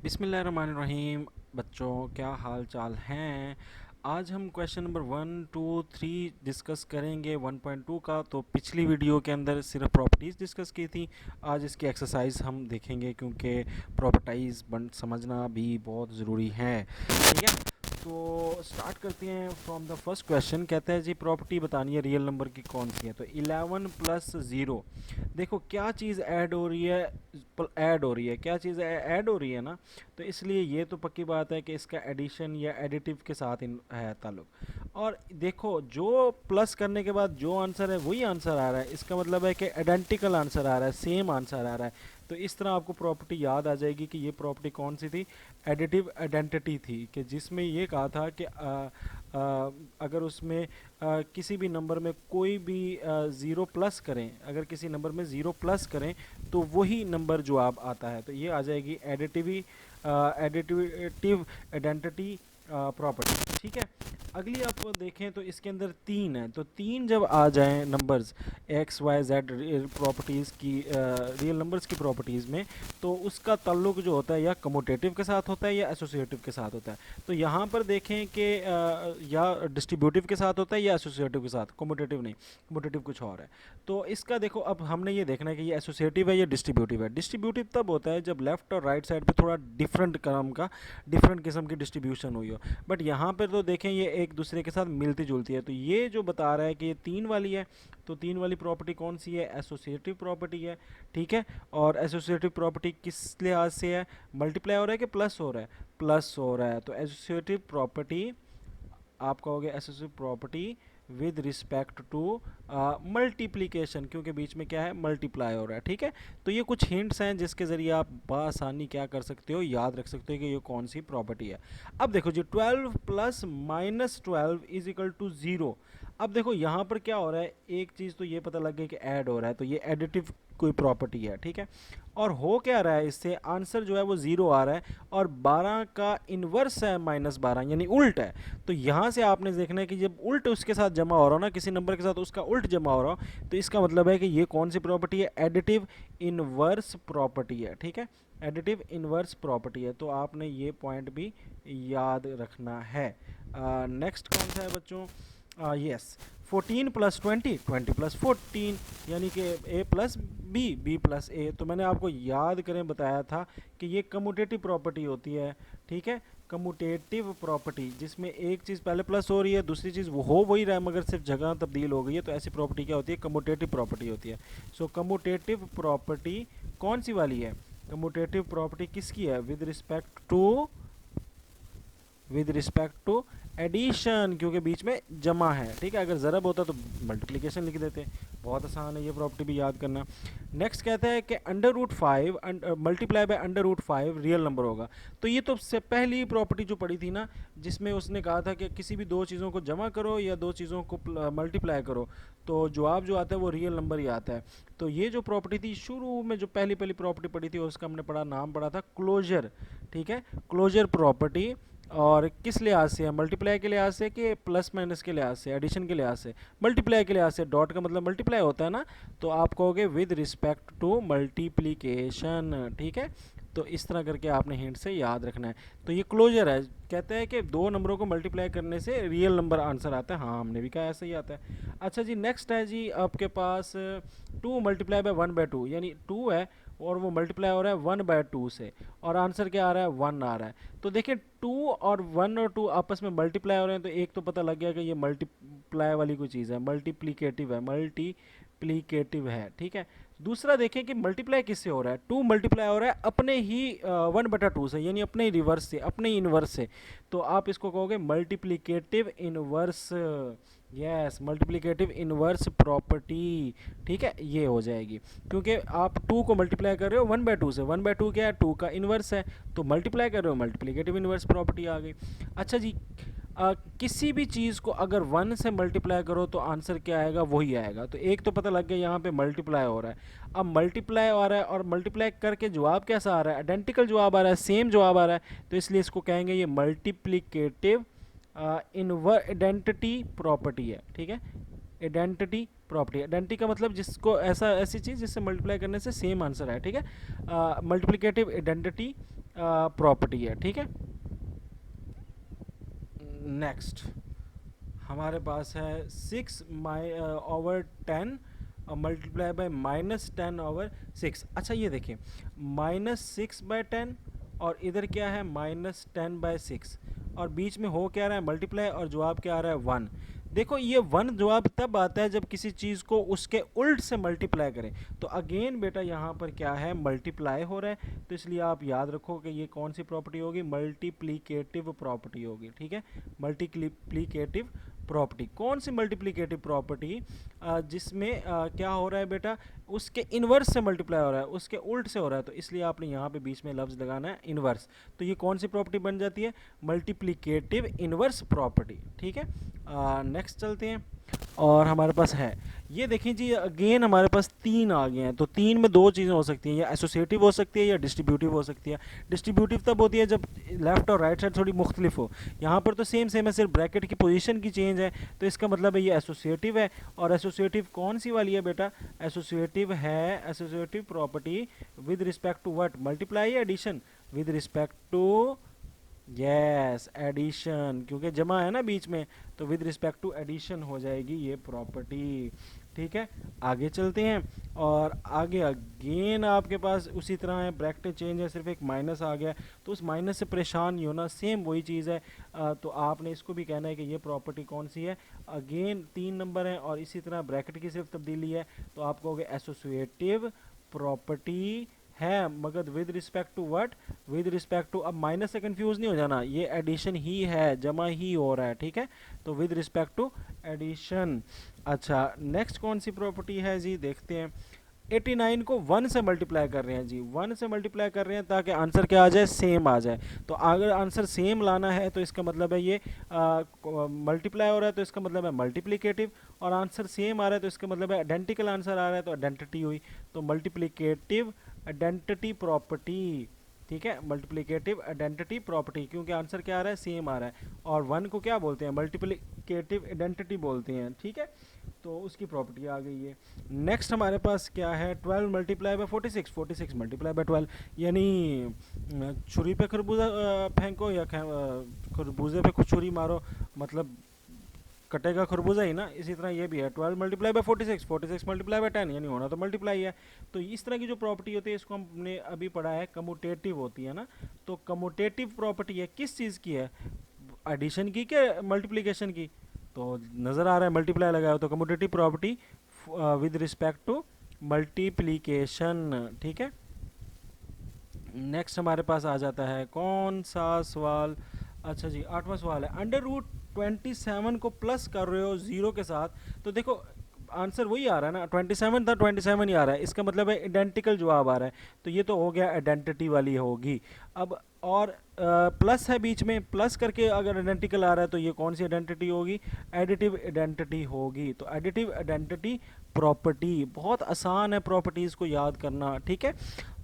बिस्मिल्लाहिर्रहमानिर्रहीम। बच्चों, क्या हाल चाल हैं। आज हम क्वेश्चन नंबर 1 2 3 डिस्कस करेंगे 1.2 का। तो पिछली वीडियो के अंदर सिर्फ प्रॉपर्टीज़ डिस्कस की थी। आज इसकी एक्सरसाइज हम देखेंगे क्योंकि प्रॉपर्टीज़ समझना भी बहुत ज़रूरी है। ठीक है, तो स्टार्ट करते हैं फ्रॉम द फर्स्ट क्वेश्चन। कहते हैं जी प्रॉपर्टी बतानी है रियल नंबर की कौन सी है। तो 11 + 0, देखो क्या चीज़ ऐड हो रही है, क्या चीज़ ऐड हो रही है ना। तो इसलिए ये तो पक्की बात है कि इसका एडिशन या एडिटिव के साथ है ताल्लुक। और देखो जो प्लस करने के बाद जो आंसर है वही आंसर आ रहा है, इसका मतलब है कि आइडेंटिकल आंसर आ रहा है, सेम आंसर आ रहा है। तो इस तरह आपको प्रॉपर्टी याद आ जाएगी कि ये प्रॉपर्टी कौन सी थी, एडिटिव आइडेंटिटी थी, कि जिसमें ये कहा था कि अगर उसमें किसी भी नंबर में कोई भी ज़ीरो प्लस करें, अगर किसी नंबर में ज़ीरो प्लस करें तो वही नंबर जवाब आता है। तो ये आ जाएगी एडिटिव आइडेंटिटी प्रॉपर्टी। ठीक है, अगली आप देखें तो इसके अंदर 3 है। तो 3 जब आ जाएं numbers X Y Z properties की, रियल नंबर्स की प्रॉपर्टीज़ में, तो उसका ताल्लुक जो होता है या कम्यूटेटिव के साथ होता है या एसोसिएटिव के साथ होता है। तो यहाँ पर देखें कि या डिस्ट्रीब्यूटिव के साथ होता है या एसोसिएटिव के साथ, कम्यूटेटिव नहीं, कम्यूटेटिव कुछ और है। तो इसका देखो अब हमने ये देखना है कि ये एसोसिएटिव है या डिस्ट्रीब्यूटिव है। डिस्ट्रीब्यूटिव तब होता है जब लेफ्ट और राइट साइड पे थोड़ा डिफरेंट किस्म की डिस्ट्रीब्यूशन हुई हो। बट यहाँ पर तो देखें ये एक दूसरे के साथ मिलती जुलती है। तो ये जो बता रहा है कि ये 3 वाली है, तो 3 वाली प्रॉपर्टी कौन सी है, एसोसिएटिव प्रॉपर्टी है। ठीक है, और एसोसिएटिव प्रॉपर्टी किस लिहाज से है, मल्टीप्लाई हो रहा है कि प्लस हो रहा है, प्लस हो रहा है। तो एसोसिएटिव प्रॉपर्टी आप कहोगे associative property with respect to multiplication, क्योंकि बीच में क्या है, मल्टीप्लाई हो रहा है। ठीक है, तो ये कुछ हिंट्स हैं जिसके ज़रिए आप बआसानी क्या कर सकते हो, याद रख सकते हो कि ये कौन सी प्रॉपर्टी है। अब देखो जी 12 + -12 = 0। अब देखो यहाँ पर क्या हो रहा है, एक चीज़ तो ये पता लग गई कि ऐड हो रहा है, तो ये एडिटिव कोई प्रॉपर्टी है। ठीक है, और हो क्या रहा है, इससे आंसर जो है वो 0 आ रहा है, और 12 का इन्वर्स है -12 यानी उल्ट है। तो यहाँ से आपने देखना है कि जब उल्ट उसके साथ जमा हो रहा हो ना, किसी नंबर के साथ उसका उल्ट जमा हो रहा हो, तो इसका मतलब है कि ये कौन सी प्रॉपर्टी है, एडिटिव इन्वर्स प्रॉपर्टी है। ठीक है, एडिटिव इन्वर्स प्रॉपर्टी है। तो आपने ये पॉइंट भी याद रखना है। नेक्स्ट कौन सा है बच्चों, यस 14 + 20, 20 + 14, यानी कि a + b, b + a। तो मैंने आपको याद करें बताया था कि ये कम्यूटेटिव प्रॉपर्टी होती है। ठीक है, कम्यूटेटिव प्रॉपर्टी जिसमें एक चीज़ पहले प्लस हो रही है, दूसरी चीज़ वो हो वही रहा है मगर सिर्फ जगह तब्दील हो गई है, तो ऐसी प्रॉपर्टी क्या होती है, कम्यूटेटिव प्रॉपर्टी होती है। सो कम्यूटेटिव प्रॉपर्टी कौन सी वाली है, कम्यूटेटिव प्रॉपर्टी किसकी है, विद रिस्पेक्ट टू एडिशन, क्योंकि बीच में जमा है। ठीक है, अगर ज़रब होता तो मल्टीप्लिकेशन लिख देते। बहुत आसान है ये प्रॉपर्टी भी याद करना। नेक्स्ट कहता है कि √5 मल्टीप्लाई बाय √5 रियल नंबर होगा। तो ये तो सबसे पहली प्रॉपर्टी जो पड़ी थी ना, जिसमें उसने कहा था कि किसी भी दो चीज़ों को जमा करो या दो चीज़ों को मल्टीप्लाई करो तो जवाब जो आता है वो रियल नंबर ही आता है। तो ये जो प्रॉपर्टी थी शुरू में, जो पहली प्रॉपर्टी पड़ी थी, उसका हमने नाम पढ़ा था क्लोजर। ठीक है, क्लोजर प्रॉपर्टी। और किस लिहाज से है, मल्टीप्लाई के लिहाज से कि प्लस माइनस के लिहाज से, एडिशन के लिहाज से, मल्टीप्लाई के लिहाज से। डॉट का मतलब मल्टीप्लाई होता है ना, तो आप कहोगे विद रिस्पेक्ट टू मल्टीप्लिकेशन। ठीक है, तो इस तरह करके आपने हिंट से याद रखना है। तो ये क्लोजर है, कहते हैं कि दो नंबरों को मल्टीप्लाई करने से रियल नंबर आंसर आता है। हाँ, हमने भी कहा ऐसा ही आता है। अच्छा जी, नेक्स्ट है जी आपके पास 2 × 1/2, यानी 2 है और वो मल्टीप्लाई हो रहा है 1/2 से, और आंसर क्या आ रहा है, 1 आ रहा है। तो देखिए 2 और 1 और 2 आपस में मल्टीप्लाई हो रहे हैं, तो एक तो पता लग गया कि ये मल्टीप्लाई वाली कोई चीज़ है, मल्टीप्लिकेटिव है। ठीक है, दूसरा देखें कि मल्टीप्लाई किससे हो रहा है, 2 मल्टीप्लाई हो रहा है अपने ही 1/2 से, यानी अपने ही रिवर्स से, अपने ही इन्वर्स से। तो आप इसको कहोगे multiplicative inverse, yes multiplicative inverse property. ठीक है, ये हो जाएगी, क्योंकि आप 2 को मल्टीप्लाई कर रहे हो 1/2 से, 1/2 क्या है, 2 का इन्वर्स है, तो मल्टीप्लाई कर रहे हो, मल्टीप्लिकेटिव इन्वर्स प्रॉपर्टी आ गई। अच्छा जी, किसी भी चीज़ को अगर 1 से मल्टीप्लाई करो तो आंसर क्या आएगा, वही आएगा। तो एक तो पता लग गया यहाँ पे मल्टीप्लाई हो रहा है। अब मल्टीप्लाई आ रहा है और मल्टीप्लाई करके जवाब कैसा आ रहा है, आइडेंटिकल जवाब आ रहा है, सेम जवाब आ रहा है, तो इसलिए इसको कहेंगे ये मल्टीप्लिकेटिव आइडेंटिटी प्रॉपर्टी है। ठीक है, आइडेंटिटी प्रॉपर्टी, आइडेंटिटी का मतलब जिसको ऐसी चीज़ जिससे मल्टीप्लाई करने से सेम आंसर है। ठीक है, मल्टीप्लिकेटिव आइडेंटिटी प्रॉपर्टी है, ठीक है। नेक्स्ट हमारे पास है 6/10 और मल्टीप्लाई बाय -10/6। अच्छा ये देखिए, -6/10 और इधर क्या है -10/6, और बीच में हो क्या रहा है मल्टीप्लाई, और जवाब क्या आ रहा है 1। देखो ये 1 जवाब तब आता है जब किसी चीज़ को उसके उल्ट से मल्टीप्लाई करें। तो अगेन बेटा यहाँ पर क्या है, मल्टीप्लाई हो रहा है, तो इसलिए आप याद रखो कि ये कौन सी प्रॉपर्टी होगी, मल्टीप्लीकेटिव प्रॉपर्टी होगी, ठीक है। मल्टीप्लीकेटिव प्रॉपर्टी, कौन सी मल्टीप्लिकेटिव प्रॉपर्टी, जिसमें क्या हो रहा है बेटा, उसके इन्वर्स से मल्टीप्लाई हो रहा है, उसके उल्ट से हो रहा है, तो इसलिए आपने यहाँ पे बीच में लफ्ज़ लगाना है इन्वर्स। तो ये कौन सी प्रॉपर्टी बन जाती है, मल्टीप्लिकेटिव इन्वर्स प्रॉपर्टी, ठीक है। नेक्स्ट चलते हैं, और हमारे पास है ये देखिए जी, अगेन हमारे पास 3 आ गए हैं। तो 3 में दो चीज़ें हो सकती हैं, या एसोसिएटिव हो सकती है या डिस्ट्रीब्यूटिव हो सकती है। डिस्ट्रीब्यूटिव तब होती है जब लेफ्ट और राइट साइड थोड़ी मुख्तलिफ हो। यहाँ पर तो सेम सेम है, सिर्फ ब्रैकेट की पोजीशन की चेंज है, तो इसका मतलब है ये एसोसिएटिव है। और एसोसिएटिव कौन सी वाली है बेटा, एसोसिएटिव है, associative property with respect to what, multiply या addition, with respect to, yes addition, क्योंकि जमा है ना बीच में, तो विद रिस्पेक्ट टू एडिशन हो जाएगी ये प्रॉपर्टी, ठीक है। आगे चलते हैं, और आगे अगेन आपके पास उसी तरह है, ब्रैकेट चेंज है, सिर्फ एक माइनस आ गया, तो उस माइनस से परेशान नहीं होना, सेम वही चीज़ है। तो आपने इसको भी कहना है कि ये प्रॉपर्टी कौन सी है, अगेन 3 नंबर है, और इसी तरह ब्रैकेट की सिर्फ तब्दीली है, तो आप कहोगे एसोसिएटिव प्रॉपर्टी है, मगर with respect to what, with respect to, अब माइनस से कंफ्यूज नहीं हो जाना, ये एडिशन ही है, जमा ही हो रहा है, ठीक है। तो विद रिस्पेक्ट टू एडिशन। अच्छा नेक्स्ट कौन सी प्रॉपर्टी है जी, देखते हैं। 89 को 1 से मल्टीप्लाई कर रहे हैं जी, 1 से मल्टीप्लाई कर रहे हैं ताकि आंसर क्या आ जाए, सेम आ जाए। तो अगर आंसर सेम लाना है तो इसका मतलब है ये मल्टीप्लाई हो रहा है, तो इसका मतलब है मल्टीप्लिकेटिव, और आंसर सेम आ रहा है तो इसका मतलब है आइडेंटिकल आंसर आ रहा है, तो आइडेंटिटी हुई, तो मल्टीप्लिकेटिव आइडेंटिटी प्रॉपर्टी, ठीक है। मल्टीप्लिकेटिव आइडेंटिटी प्रॉपर्टी, क्योंकि आंसर क्या आ रहा है, सेम आ रहा है, और 1 को क्या बोलते हैं, मल्टीप्लिकेटिव आइडेंटिटी बोलते हैं, ठीक है। तो उसकी प्रॉपर्टी आ गई है। नेक्स्ट हमारे पास क्या है, 12 मल्टीप्लाई बाय 46, 46 मल्टीप्लाई बाय 12, यानी छुरी पे खरबूजा फेंको या खरबूजे पे छुरी मारो, मतलब कटेगा खरबूजा ही ना। इसी तरह ये भी है, 12 मल्टीप्लाई बाय 46, 46 मल्टीप्लाई बाय 10, यानी होना तो मल्टीप्लाई है। तो इस तरह की जो प्रॉपर्टी होती है इसको हमने अभी पढ़ा है, कम्यूटेटिव होती है ना। तो कम्यूटेटिव प्रॉपर्टी है, किस चीज़ की है, एडिशन की क्या मल्टीप्लिकेशन की, तो नज़र आ रहा है मल्टीप्लाई लगाया हो, तो commutative property with respect to multiplication, ठीक है। नेक्स्ट हमारे पास आ जाता है कौन सा सवाल, अच्छा जी 8वां सवाल है, √27 को प्लस कर रहे हो 0 के साथ, तो देखो आंसर वही आ रहा है ना, 27 था 27 ही आ रहा है, इसका मतलब है आइडेंटिकल जवाब आ रहा है, तो ये तो हो गया आइडेंटिटी वाली होगी। अब और प्लस है बीच में, प्लस करके अगर आइडेंटिकल आ रहा है तो ये कौन सी आइडेंटिटी होगी, एडिटिव आइडेंटिटी होगी। तो एडिटिव आइडेंटिटी प्रॉपर्टी, बहुत आसान है प्रॉपर्टीज़ को याद करना, ठीक है।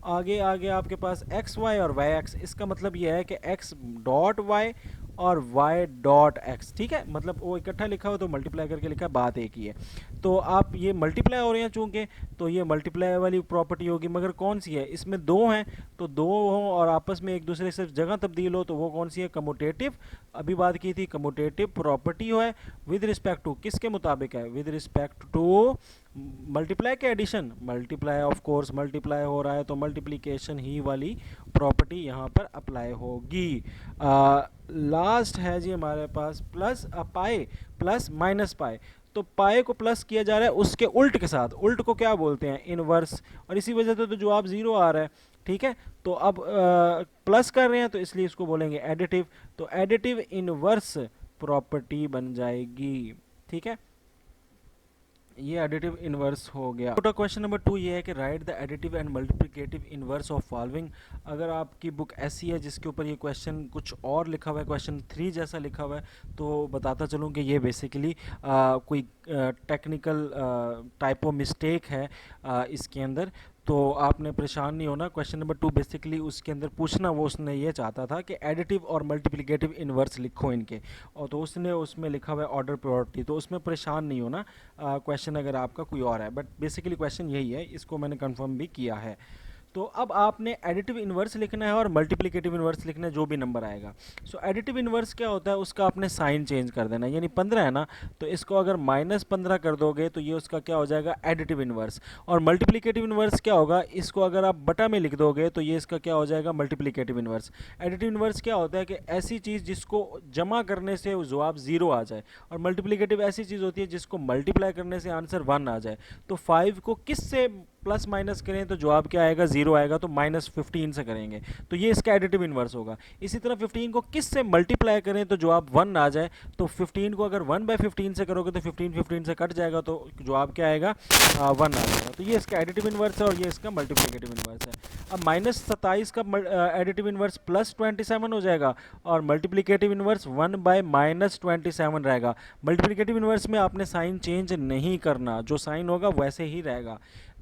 आगे आगे आपके पास एक्स वाई और वाई एक्स, इसका मतलब ये है कि एक्स डॉट वाई और y डॉट एक्स, ठीक है। मतलब वो इकट्ठा लिखा हो तो मल्टीप्लाई करके लिखा है, बात एक ही है। तो आप ये मल्टीप्लाई हो रहे हैं चूंकि, तो ये मल्टीप्लाई वाली प्रॉपर्टी होगी, मगर कौन सी है, इसमें दो हैं, तो दो हों और आपस में एक दूसरे से जगह तब्दील हो, तो वो कौन सी है, कम्यूटेटिव। अभी बात की थी कम्यूटेटिव प्रॉपर्टी है, विद रिस्पेक्ट टू, किसके मुताबिक है, विद रिस्पेक्ट टू मल्टीप्लाई के addition, multiply of course multiply हो रहा है तो मल्टीप्लिकेशन ही वाली प्रॉपर्टी यहाँ पर अप्लाई होगी। लास्ट है जी हमारे पास plus pi plus minus pi, तो पाए को प्लस किया जा रहा है उसके उल्ट के साथ, उल्ट को क्या बोलते हैं, इनवर्स, और इसी वजह से तो जवाब 0 आ रहा है, ठीक है। तो अब प्लस कर रहे हैं तो इसलिए इसको बोलेंगे एडिटिव, तो एडिटिव इनवर्स प्रॉपर्टी बन जाएगी, ठीक है। ये एडिटिव इनवर्स हो गया। छोटा क्वेश्चन नंबर 2 ये है कि right the additive and multiplicative inverse of following. अगर आपकी बुक ऐसी है जिसके ऊपर ये क्वेश्चन कुछ और लिखा हुआ है, क्वेश्चन 3 जैसा लिखा हुआ है, तो बताता चलूँ कि ये बेसिकली कोई टेक्निकल टाइपो मिस्टेक है इसके अंदर, तो आपने परेशान नहीं होना। क्वेश्चन नंबर 2 बेसिकली उसके अंदर पूछना वो उसने ये चाहता था कि एडिटिव और मल्टीप्लिकेटिव इनवर्स लिखो इनके, और तो उसने उसमें लिखा हुआ है ऑर्डर प्रायोरिटी, तो उसमें परेशान नहीं होना क्वेश्चन अगर आपका कोई और है, बट बेसिकली क्वेश्चन यही है, इसको मैंने कंफर्म भी किया है। तो अब आपने एडिटिव इन्वर्स लिखना है और मल्टीप्लिकेटिव इन्वर्स लिखना है जो भी नंबर आएगा। सो एडिटिव इन्वर्स क्या होता है, उसका आपने साइन चेंज कर देना है। यानी 15 है ना, तो इसको अगर -15 कर दोगे तो ये उसका क्या हो जाएगा, एडिटिव इन्वर्स। और मल्टीप्लिकेटिव इन्वर्स क्या होगा, इसको अगर आप बटा में लिख दोगे तो ये इसका क्या हो जाएगा, मल्टीप्लिकेटिव इन्वर्स। एडिटिव इन्वर्स क्या होता है कि ऐसी चीज़ जिसको जमा करने से जवाब 0 आ जाए, और मल्टीप्लिकेटिव ऐसी चीज़ होती है जिसको मल्टीप्लाई करने से आंसर 1 आ जाए। तो 5 को किस से प्लस माइनस करें तो जवाब क्या आएगा, 0 आएगा, तो -15 से करेंगे तो ये इसका एडिटिव इन्वर्स होगा। इसी तरह 15 को किस से मल्टीप्लाई करें तो जवाब 1 आ जाए, तो 15 को अगर 1/15 से करोगे तो 15 से कट जाएगा, तो जवाब क्या आएगा, 1 आ जाएगा। तो ये इसका एडिटिव इन्वर्स है और ये इसका मल्टीप्लिकेटिव इन्वर्स है। अब -27 का एडिटिव इन्वर्स +27 हो जाएगा और मल्टीप्लिकेटिव इन्वर्स 1/-27 रहेगा। मल्टीप्लिकेटिव इन्वर्स में आपने साइन चेंज नहीं करना, जो साइन होगा वैसे ही रहेगा।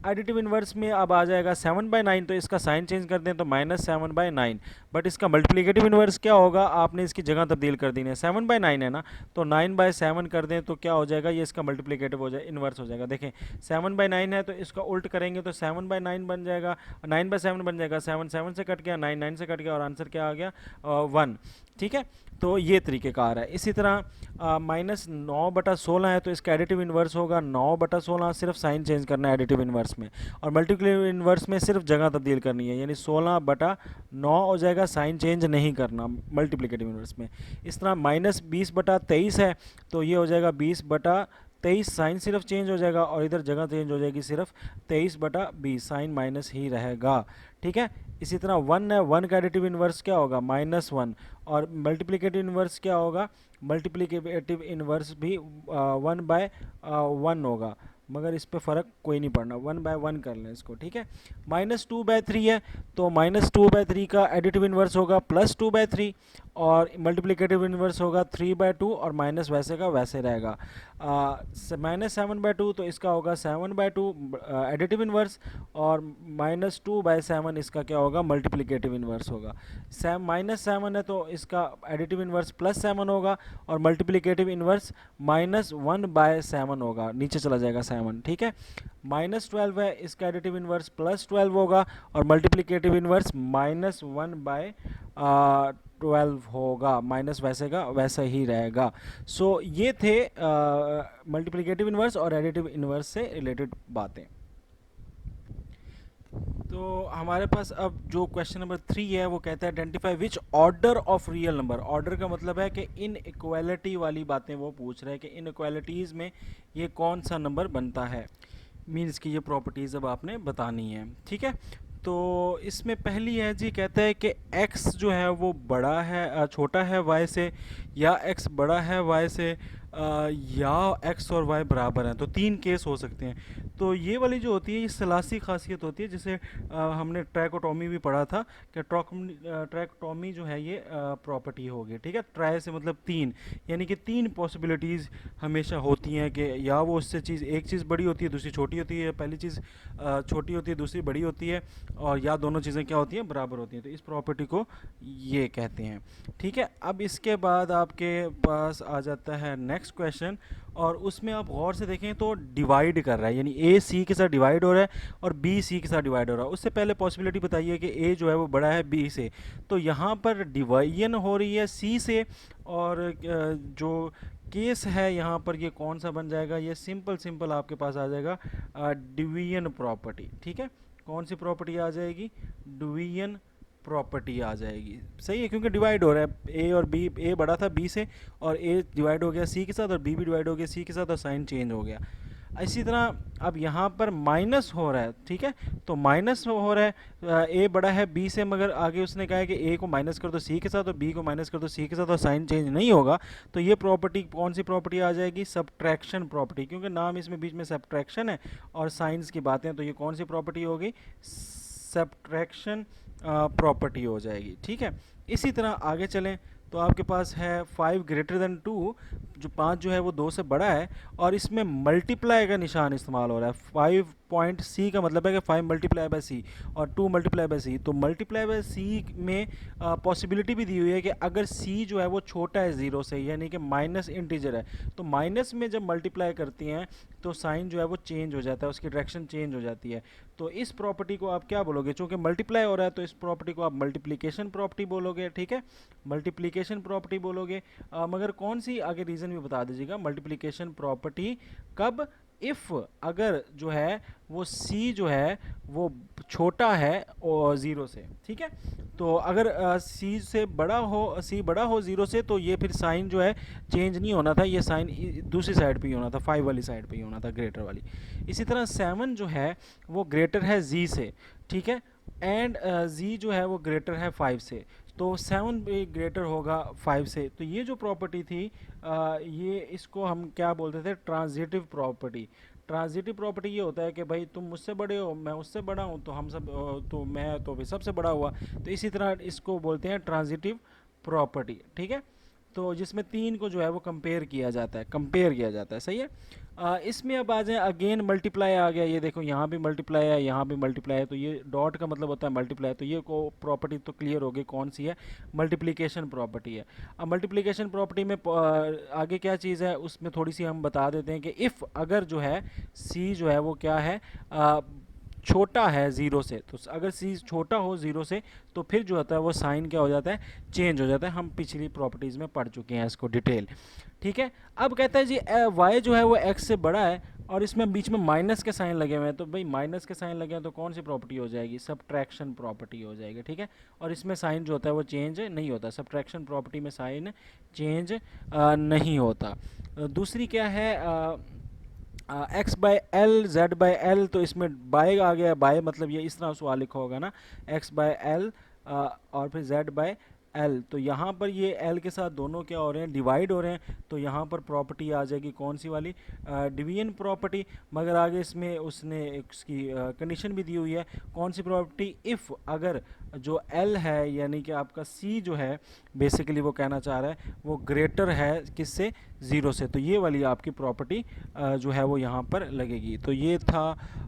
एडिटिव इन्वर्स में अब आ जाएगा 7/9, तो इसका साइन चेंज कर दें तो -7/9। बट इसका मल्टीप्लिकेटिव इन्वर्स क्या होगा, आपने इसकी जगह तब्दील कर दी है। 7/9 है ना, तो 9/7 कर दें तो क्या हो जाएगा, ये इसका मल्टीप्लिकेटिव हो जाए, इन्वर्स हो जाएगा। देखें 7/9 है तो इसका उल्ट करेंगे तो 7/9 बन जाएगा, 9/7 बन जाएगा। 7 7 से कट गया, 9 9 से कट गया और आंसर क्या आ गया, 1। ठीक है, तो ये तरीक़ेकार है। इसी तरह -9/16 है तो इसका एडिटिव इन्वर्स होगा 9/16, सिर्फ साइन चेंज करना है एडिटिव इन्वर्स में। और मल्टीप्लिकेटिव इन्वर्स में सिर्फ जगह तब्दील करनी है, यानी 16/9 हो जाएगा, साइन चेंज नहीं करना मल्टीप्लिकेटिव इन्वर्स में। इस तरह -20/23 है तो ये हो जाएगा 20/23, साइन सिर्फ चेंज हो जाएगा और इधर जगह चेंज हो जाएगी, सिर्फ 23/20, साइन माइनस ही रहेगा। ठीक है, इसी तरह 1 है, 1 का एडिटिव इन्वर्स क्या होगा, -1। और मल्टीप्लिकेटिव इन्वर्स क्या होगा, मल्टीप्लिकेटिव इन्वर्स भी 1/1 होगा, मगर इस पे फ़र्क कोई नहीं पड़ना, 1/1 कर लें इसको। ठीक है, -2/3 है तो -2/3 का एडिटिव इन्वर्स होगा +2/3 और मल्टीप्लिकेटिव इन्वर्स होगा 3/2 और माइनस वैसे का वैसे रहेगा। -7/2 तो इसका होगा 7/2 एडिटिव इन्वर्स और -2/7 इसका क्या होगा, मल्टीप्लिकेटिव इन्वर्स होगा। -7 है तो इसका एडिटिव इन्वर्स +7 होगा और मल्टीप्लिकेटिव इन्वर्स -1/7 होगा, नीचे चला जाएगा 7। ठीक है, -12 है, इसका एडिटिव इन्वर्स +12 होगा और मल्टीप्लिकेटिव इन्वर्स -1/12 होगा, माइनस वैसे का वैसा ही रहेगा। सो ये थे मल्टीप्लिकेटिव इन्वर्स और एडिटिव इन्वर्स से रिलेटेड बातें। तो हमारे पास अब जो क्वेश्चन नंबर 3 है वो कहता है identify which order of real number. Order का मतलब है कि इन इक्वालिटी वाली बातें वो पूछ रहे हैं कि इन इक्वालिटीज़ में ये कौन सा नंबर बनता है, मीन्स की ये प्रॉपर्टीज़ अब आपने बतानी है। ठीक है, तो इसमें पहली है जी, कहता है कि x जो है वो बड़ा है छोटा है y से, या x बड़ा है y से, या x और y बराबर हैं। तो 3 केस हो सकते हैं। तो ये वाली जो होती है ये सलासी खासियत होती है, जिसे हमने ट्रैकोटॉमी भी पढ़ा था कि ट्रैकोटॉमी जो है ये प्रॉपर्टी होगी। ठीक है, ट्राई से मतलब 3, यानी कि 3 पॉसिबिलिटीज़ हमेशा होती हैं कि या वो उससे एक चीज़ बड़ी होती है, दूसरी छोटी होती है, पहली चीज़ छोटी होती है, दूसरी बड़ी होती है, और या दोनों चीज़ें क्या होती हैं, बराबर होती हैं। तो इस प्रॉपर्टी को ये कहते हैं। ठीक है, अब इसके बाद आपके पास आ जाता है नेक्स्ट क्वेश्चन, और उसमें आप गौर से देखें तो डिवाइड कर रहा है, यानी ए सी के साथ डिवाइड हो रहा है और बी सी के साथ डिवाइड हो रहा है। उससे पहले पॉसिबिलिटी बताइए कि ए जो है वो बड़ा है बी से, तो यहाँ पर डिवाइजन हो रही है सी से, और जो केस है यहाँ पर ये कौन सा बन जाएगा, ये सिंपल आपके पास आ जाएगा डिवीजन प्रॉपर्टी। ठीक है, कौन सी प्रॉपर्टी आ जाएगी, डिवीजन प्रॉपर्टी आ जाएगी। सही है, क्योंकि डिवाइड हो रहा है ए और बी, ए बड़ा था बी से और ए डिवाइड हो गया सी के साथ और बी भी डिवाइड हो गया सी के साथ और साइन चेंज हो गया। इसी तरह अब यहाँ पर माइनस हो रहा है। ठीक है, तो माइनस हो रहा है, ए बड़ा है बी से, मगर आगे उसने कहा है कि ए को माइनस कर दो सी के साथ और बी को माइनस कर दो सी के साथ और साइन चेंज नहीं होगा। तो ये प्रॉपर्टी कौन सी प्रॉपर्टी आ जाएगी, सब्ट्रैक्शन प्रॉपर्टी, क्योंकि नाम इसमें बीच में सब्ट्रैक्शन है और साइंस की बातें, तो ये कौन सी प्रॉपर्टी होगी, सब्ट्रैक्शन प्रॉपर्टी हो जाएगी। ठीक है, इसी तरह आगे चलें तो आपके पास है 5 > 2, जो 5 जो है वो 2 से बड़ा है, और इसमें मल्टीप्लाई का निशान इस्तेमाल हो रहा है। 5 पॉइंट सी का मतलब है कि 5 मल्टीप्लाई बाय सी और 2 मल्टीप्लाई बाय सी। तो मल्टीप्लाई बाय सी में पॉसिबिलिटी भी दी हुई है कि अगर सी जो है वो छोटा है 0 से, यानी कि माइनस इंटीजर है, तो माइनस में जब मल्टीप्लाई करती हैं तो साइन जो है वो चेंज हो जाता है, उसकी डायरेक्शन चेंज हो जाती है। तो इस प्रॉपर्टी को आप क्या बोलोगे? चूंकि मल्टीप्लाई हो रहा है तो इस प्रॉपर्टी को आप मल्टीप्लिकेशन प्रॉपर्टी बोलोगे, ठीक है, मल्टीप्लिकेशन प्रॉपर्टी बोलोगे। मगर कौन सी, आगे रीज़न भी बता दीजिएगा। मल्टीप्लिकेशन प्रॉपर्टी कब? इफ़ अगर जो है वो c जो है वो छोटा है और 0 से, ठीक है। तो अगर c से बड़ा हो, c बड़ा हो 0 से, तो ये फिर साइन जो है चेंज नहीं होना था, ये साइन दूसरी साइड पे ही होना था, 5 वाली साइड पे ही होना था, ग्रेटर वाली। इसी तरह 7 जो है वो ग्रेटर है z से, ठीक है, एंड z जो है वो ग्रेटर है 5 से, तो 7 भी ग्रेटर होगा 5 से। तो ये जो प्रॉपर्टी थी ये इसको हम क्या बोलते थे? Transitive property. ट्रांजिटिव प्रॉपर्टी ये होता है कि भाई तुम मुझसे बड़े हो, मैं उससे बड़ा हूँ, तो हम सब तो मैं तो भी सबसे बड़ा हुआ। तो इसी तरह इसको बोलते हैं ट्रांजिटिव प्रॉपर्टी, ठीक है। तो जिसमें 3 को जो है वो कंपेयर किया जाता है, कंपेयर किया जाता है, सही है। इसमें अब आ जाए, अगेन मल्टीप्लाई आ गया, ये देखो यहाँ भी मल्टीप्लाई है, यहाँ भी मल्टीप्लाई है, तो ये डॉट का मतलब होता है मल्टीप्लाई। तो ये को प्रॉपर्टी तो क्लियर हो गई, कौन सी है? मल्टीप्लिकेशन प्रॉपर्टी है। अब मल्टीप्लिकेशन प्रॉपर्टी में आगे क्या चीज़ है उसमें थोड़ी सी हम बता देते हैं कि इफ़ अगर जो है सी जो है वो क्या है, छोटा है 0 से, तो अगर सी छोटा हो 0 से तो फिर जो होता है वो साइन क्या हो जाता है? चेंज हो जाता है। हम पिछली प्रॉपर्टीज़ में पढ़ चुके हैं इसको डिटेल, ठीक है। अब कहता है जी y जो है वो x से बड़ा है और इसमें बीच में माइनस के साइन लगे हुए हैं, तो भाई माइनस के साइन लगे हैं तो कौन सी प्रॉपर्टी हो जाएगी? सब्ट्रैक्शन प्रॉपर्टी हो जाएगी, ठीक है। और इसमें साइन जो होता है वो चेंज नहीं होता, सब्ट्रैक्शन प्रॉपर्टी में साइन चेंज नहीं होता। दूसरी क्या है? X by L, Z by L, तो इसमें बाय आ गया, बाय मतलब ये इस तरह सवाल लिखा होगा ना, एक्स बाय एल और फिर जेड बाय एल। तो यहाँ पर ये एल के साथ दोनों क्या हो रहे हैं? डिवाइड हो रहे हैं, तो यहाँ पर प्रॉपर्टी आ जाएगी कौन सी वाली? Division property. मगर आगे इसमें उसने उसकी कंडीशन भी दी हुई है, कौन सी प्रॉपर्टी? इफ़ अगर जो एल है यानी कि आपका सी जो है, बेसिकली वो कहना चाह रहा है वो ग्रेटर है किससे? 0 से। तो ये वाली आपकी प्रॉपर्टी जो है वो यहाँ पर लगेगी। तो ये था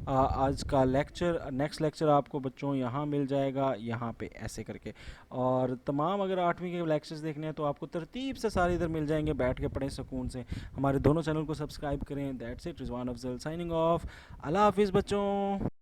आज का लेक्चर। नेक्स्ट लेक्चर आपको बच्चों यहाँ मिल जाएगा, यहाँ पे ऐसे करके। और तमाम अगर 8वीं के लेक्चर्स देखने हैं तो आपको तरतीब से सारे इधर मिल जाएंगे, बैठ के पढ़ें सुकून से। हमारे दोनों चैनल को सब्सक्राइब करें। That's it, Rizwan Afzal signing off. अल्लाह हाफिज़ बच्चों।